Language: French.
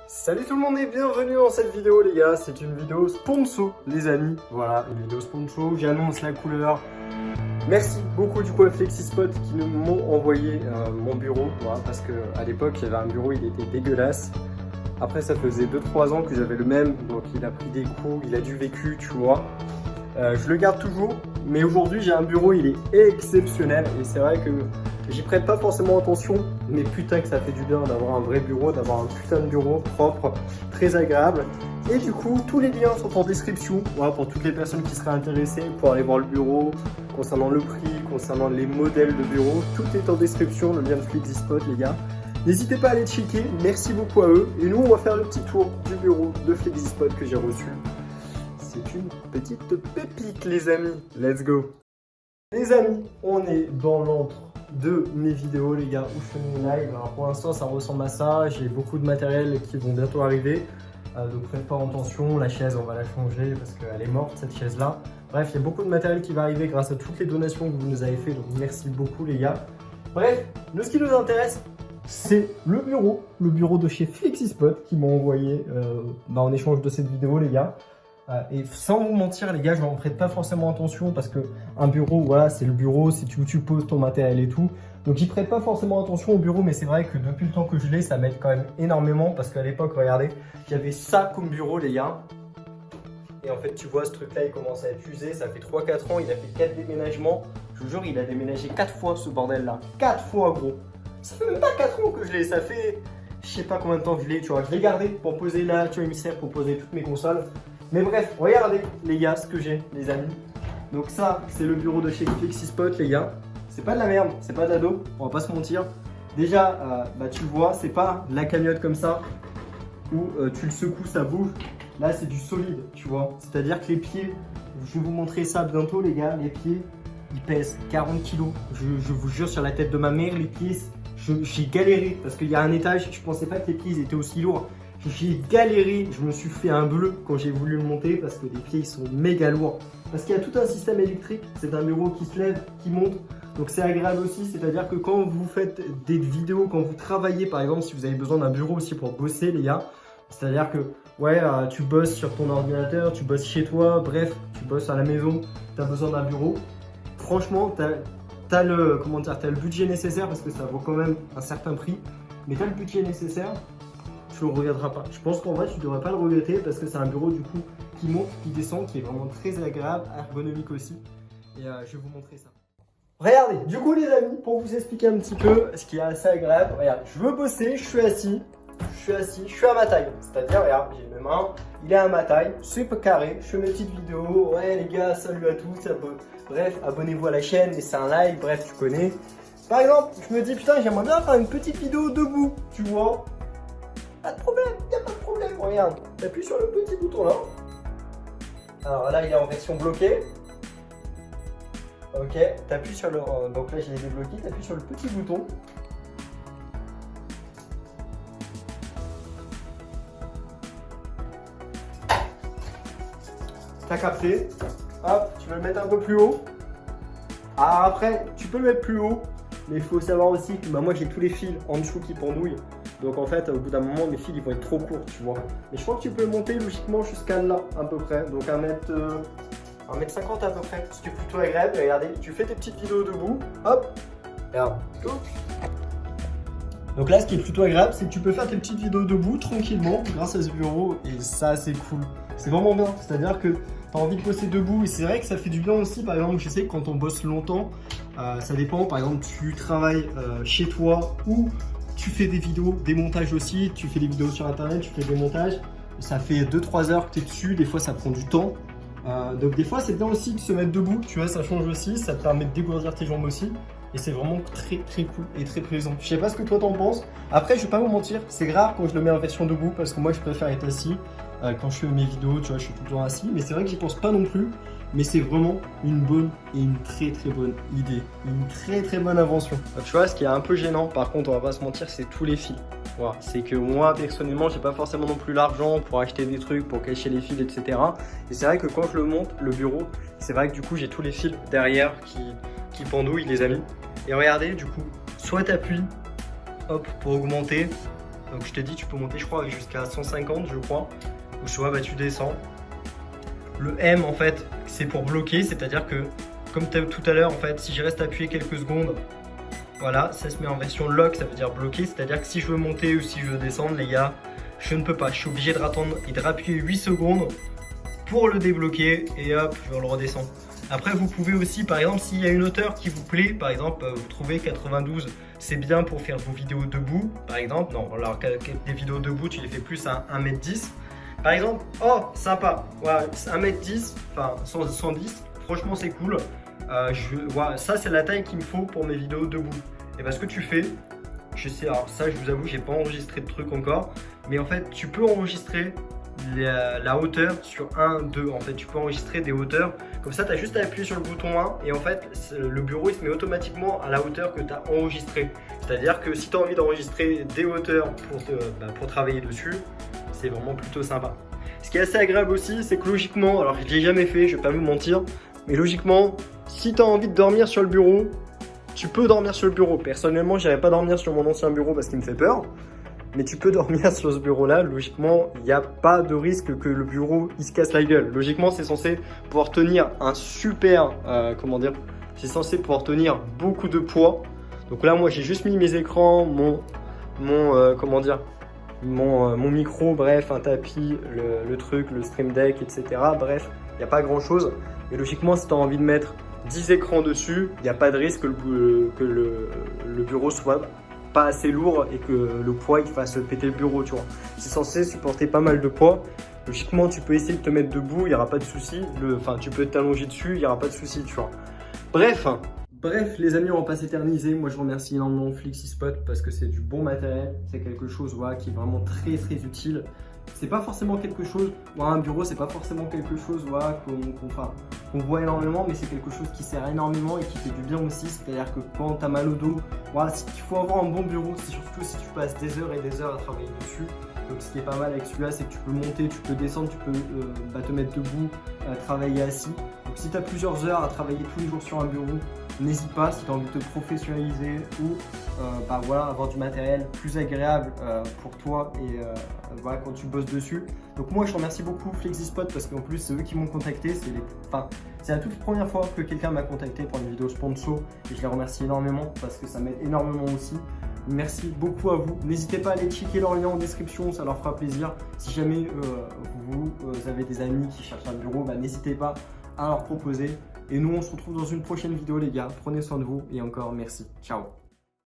Salut tout le monde et bienvenue dans cette vidéo les gars, c'est une vidéo sponsor les amis, voilà une vidéo sponsor, j'annonce la couleur. Merci beaucoup du coup à FlexiSpot qui nous m'ont envoyé mon bureau, voilà, parce que à l'époque il y avait un bureau, il était dégueulasse. Après ça faisait 2-3 ans que j'avais le même, donc il a pris des coups, il a du vécu tu vois. Je le garde toujours, mais aujourd'hui j'ai un bureau, il est exceptionnel et c'est vrai que j'y prête pas forcément attention, mais putain que ça fait du bien d'avoir un vrai bureau, d'avoir un putain de bureau propre, très agréable. Et du coup, tous les liens sont en description, voilà, pour toutes les personnes qui seraient intéressées pour aller voir le bureau, concernant le prix, concernant les modèles de bureau, tout est en description, le lien de FlexiSpot les gars. N'hésitez pas à aller checker, merci beaucoup à eux. Et nous, on va faire le petit tour du bureau de FlexiSpot que j'ai reçu. C'est une petite pépite les amis, let's go. Les amis, on est dans l'antre de mes vidéos les gars où je fais mes lives. Alors pour l'instant ça ressemble à ça, j'ai beaucoup de matériel qui vont bientôt arriver, donc faites pas attention, la chaise on va la changer parce qu'elle est morte cette chaise là. Bref, il y a beaucoup de matériel qui va arriver grâce à toutes les donations que vous nous avez fait, donc merci beaucoup les gars. Bref, ce qui nous intéresse c'est le bureau de chez FlexiSpot qui m'ont envoyé en échange de cette vidéo les gars. Et sans vous mentir les gars, je n'en prête pas forcément attention parce que un bureau, voilà, c'est le bureau, c'est où tu poses ton matériel et tout. Donc j'y prête pas forcément attention au bureau, mais c'est vrai que depuis le temps que je l'ai, ça m'aide quand même énormément parce qu'à l'époque, regardez, j'avais ça comme bureau les gars. Et en fait, tu vois, ce truc-là, il commence à être usé, ça fait 3-4 ans, il a fait 4 déménagements. Je vous jure, il a déménagé 4 fois ce bordel-là. 4 fois gros. Ça fait même pas 4 ans que je l'ai, ça fait... Je sais pas combien de temps que je l'ai, tu vois. Je l'ai gardé pour poser là, tu vois, il me sert pour poser toutes mes consoles. Mais bref, regardez les gars ce que j'ai les amis. Donc ça c'est le bureau de chez FlexiSpot les gars. C'est pas de la merde, c'est pas d'ado, on va pas se mentir. Déjà tu vois, c'est pas de la cagnotte comme ça où tu le secoues, ça bouge. Là c'est du solide, tu vois. C'est-à-dire que les pieds, je vais vous montrer ça bientôt les gars, les pieds ils pèsent 40 kg. Je vous jure sur la tête de ma mère, les pieds, j'ai galéré parce qu'il y a un étage, je pensais pas que les pieds ils étaient aussi lourds. J'ai galéré, je me suis fait un bleu quand j'ai voulu le monter parce que les pieds ils sont méga lourds. Parce qu'il y a tout un système électrique, c'est un bureau qui se lève, qui monte. Donc c'est agréable aussi, c'est-à-dire que quand vous faites des vidéos, quand vous travaillez par exemple, si vous avez besoin d'un bureau aussi pour bosser les gars, c'est-à-dire que ouais, tu bosses sur ton ordinateur, tu bosses chez toi, bref, tu bosses à la maison, tu as besoin d'un bureau. Franchement, t'as le budget nécessaire parce que ça vaut quand même un certain prix, mais tu as le budget nécessaire. Tu ne le regretteras pas. Je pense qu'en vrai, tu ne devrais pas le regretter parce que c'est un bureau du coup qui monte, qui descend, qui est vraiment très agréable, ergonomique aussi. Et je vais vous montrer ça. Regardez, du coup les amis, pour vous expliquer un petit peu ce qui est assez agréable, regarde, je veux bosser, je suis assis, je suis à ma taille. C'est-à-dire, regarde, j'ai mes mains, il est à ma taille, c'est pas carré, je fais mes petites vidéos, ouais les gars, salut à tous, bref, abonnez-vous à la chaîne, laissez un like, bref, tu connais. Par exemple, je me dis, putain, j'aimerais bien faire une petite vidéo debout, tu vois. Pas de problème, il n'y a pas de problème. Regarde, tu appuies sur le petit bouton là. Alors là, il est en version bloquée. Ok, tu appuies sur le... donc là, je l'ai débloqué, tu appuies sur le petit bouton. T'as capté. Hop, tu veux le mettre un peu plus haut. Alors après, tu peux le mettre plus haut. Mais il faut savoir aussi que moi, j'ai tous les fils en dessous qui pendouillent. Donc en fait, au bout d'un moment, mes fils ils vont être trop courts, tu vois. Mais je crois que tu peux le monter logiquement jusqu'à là, à peu près. Donc 1m50 à peu près, ce qui est plutôt agréable. Regardez, tu fais tes petites vidéos debout, hop, regarde. Donc là, ce qui est plutôt agréable, c'est que tu peux faire tes petites vidéos debout tranquillement grâce à ce bureau. Et ça, c'est cool. C'est vraiment bien. C'est-à-dire que tu as envie de bosser debout. Et c'est vrai que ça fait du bien aussi. Par exemple, je sais que quand on bosse longtemps, ça dépend. Par exemple, tu travailles chez toi ou tu fais des vidéos, des montages aussi, tu fais des vidéos sur internet, tu fais des montages, ça fait 2-3 heures que tu es dessus, des fois ça prend du temps. Donc des fois c'est bien aussi de se mettre debout, tu vois, ça change aussi, ça te permet de dégourdir tes jambes aussi. Et c'est vraiment très très cool et très plaisant. Je sais pas ce que toi t'en penses. Après je vais pas vous mentir, c'est rare quand je le mets en version debout parce que moi je préfère être assis. Quand je fais mes vidéos, tu vois, je suis tout le temps assis. Mais c'est vrai que j'y pense pas non plus. Mais c'est vraiment une bonne et une très très bonne idée. Une très très bonne invention. Tu vois, ce qui est un peu gênant, par contre, on va pas se mentir, c'est tous les fils. Voilà. C'est que moi, personnellement, j'ai pas forcément non plus l'argent pour acheter des trucs, pour cacher les fils, etc. Et c'est vrai que quand je le monte, le bureau, c'est vrai que du coup, j'ai tous les fils derrière qui pendouillent, les amis. Et regardez, du coup, soit t'appuies, hop, pour augmenter. Donc je te dis, tu peux monter, je crois, jusqu'à 150, je crois. Donc tu vois, bah, tu descends. Le M, en fait, c'est pour bloquer, c'est-à-dire que, comme tout à l'heure, en fait, si je reste appuyé quelques secondes, voilà, ça se met en version lock, ça veut dire bloqué, c'est-à-dire que si je veux monter ou si je veux descendre, les gars, je ne peux pas. Je suis obligé de attendre et de rappuyer 8 secondes pour le débloquer et hop, je vais le redescendre. Après, vous pouvez aussi, par exemple, s'il y a une hauteur qui vous plaît, par exemple, vous trouvez 92, c'est bien pour faire vos vidéos debout, par exemple. Non, alors des vidéos debout, tu les fais plus à 1m10. Par exemple, oh, sympa, voilà, 1m10, enfin 110, franchement, c'est cool. Voilà, ça, c'est la taille qu'il me faut pour mes vidéos debout. Et parce que tu fais, je sais, alors ça, je vous avoue, j'ai pas enregistré de truc encore, mais en fait, tu peux enregistrer la hauteur sur 1, 2. En fait, tu peux enregistrer des hauteurs. Comme ça, tu as juste à appuyer sur le bouton 1 et en fait, le bureau il se met automatiquement à la hauteur que tu as enregistré. C'est-à-dire que si tu as envie d'enregistrer des hauteurs pour travailler dessus, c'est vraiment plutôt sympa. Ce qui est assez agréable aussi, c'est que logiquement, alors je l'ai jamais fait, je vais pas vous mentir, mais logiquement, si tu as envie de dormir sur le bureau, tu peux dormir sur le bureau. Personnellement, j'irais pas dormir sur mon ancien bureau parce qu'il me fait peur. Mais tu peux dormir sur ce bureau-là. Logiquement, il n'y a pas de risque que le bureau il se casse la gueule. Logiquement, c'est censé pouvoir tenir un super, comment dire, c'est censé pouvoir tenir beaucoup de poids. Donc là, moi, j'ai juste mis mes écrans, comment dire, mon micro, bref, un tapis, le truc, le Stream Deck, etc. Bref, il n'y a pas grand-chose. Et logiquement, si tu as envie de mettre 10 écrans dessus, il n'y a pas de risque que le bureau soit pas assez lourd et que le poids il fasse péter le bureau, tu vois. C'est censé supporter pas mal de poids. Logiquement, tu peux essayer de te mettre debout, il n'y aura pas de souci. Enfin, tu peux t'allonger dessus, il n'y aura pas de souci, tu vois. Bref, les amis, on va pas s'éterniser. Moi, je remercie énormément FlexiSpot parce que c'est du bon matériel. C'est quelque chose voilà, qui est vraiment très utile. C'est pas forcément quelque chose, un bureau, c'est pas forcément quelque chose voilà, qu'on voit énormément, mais c'est quelque chose qui sert énormément et qui fait du bien aussi. C'est-à-dire que quand tu as mal au dos, voilà, il faut avoir un bon bureau, surtout si tu passes des heures et des heures à travailler dessus. Donc ce qui est pas mal avec celui-là, c'est que tu peux monter, tu peux descendre, tu peux te mettre debout, travailler assis. Donc si tu as plusieurs heures à travailler tous les jours sur un bureau, n'hésite pas si tu as envie de te professionnaliser ou voilà, avoir du matériel plus agréable pour toi et voilà, quand tu bosses dessus. Donc moi je remercie beaucoup FlexiSpot parce qu'en plus c'est eux qui m'ont contacté. C'est la toute première fois que quelqu'un m'a contacté pour une vidéo sponsor et je les remercie énormément parce que ça m'aide énormément aussi. Merci beaucoup à vous. N'hésitez pas à aller checker leur lien en description, ça leur fera plaisir. Si jamais vous avez des amis qui cherchent un bureau, n'hésitez pas à leur proposer. Et nous, on se retrouve dans une prochaine vidéo, les gars. Prenez soin de vous et encore merci. Ciao.